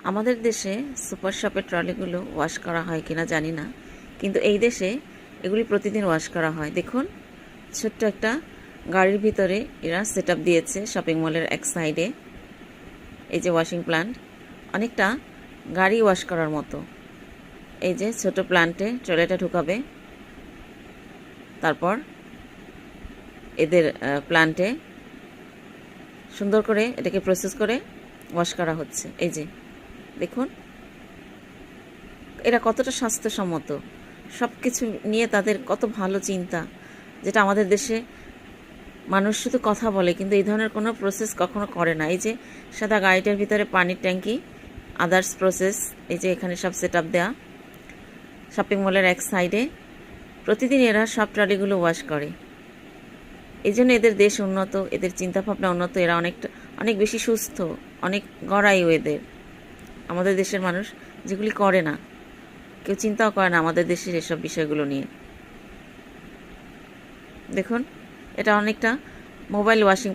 আমাদের দেশে সুপার শপের ট্রলিগুলো ওয়াশ করা হয় কিনা জানি না, কিন্তু এই দেশে এগুলি প্রতিদিন ওয়াশ করা হয়। দেখুন, ছোট্ট একটা গাড়ির ভিতরে এরা সেট আপ দিয়েছে শপিং মলের এক সাইডে। এই যে ওয়াশিং প্ল্যান্ট, অনেকটা গাড়ি ওয়াশ করার মতো। এই যে ছোট প্ল্যান্টে ট্রলিটা ঢুকাবে, তারপর এদের প্ল্যান্টে সুন্দর করে এটাকে প্রসেস করে ওয়াশ করা হচ্ছে। এই যে দেখুন, এরা কতটা স্বাস্থ্যসম্মত, সব কিছু নিয়ে তাদের কত ভালো চিন্তা, যেটা আমাদের দেশে মানুষ শুধু কথা বলে কিন্তু এই ধরনের কোনো প্রসেস কখনো করে না। এই যে সাদা গাড়িটার ভিতরে পানির ট্যাঙ্কি, আদার্স প্রসেস, এই যে এখানে সব সেট আপ দেওয়া শপিং মলের এক সাইডে। প্রতিদিন এরা সব ট্রলিগুলো ওয়াশ করে। এই জন্য এদের দেশ উন্নত, এদের চিন্তাভাবনা উন্নত, এরা অনেক বেশি সুস্থ, অনেক গড়ায়ু এদের। আমাদের দেশের মানুষ যেগুলি করে না, কেউ চিন্তাও করে না আমাদের দেশের এসব বিষয়গুলো নিয়ে। দেখুন, এটা অনেকটা মোবাইল ওয়াশিং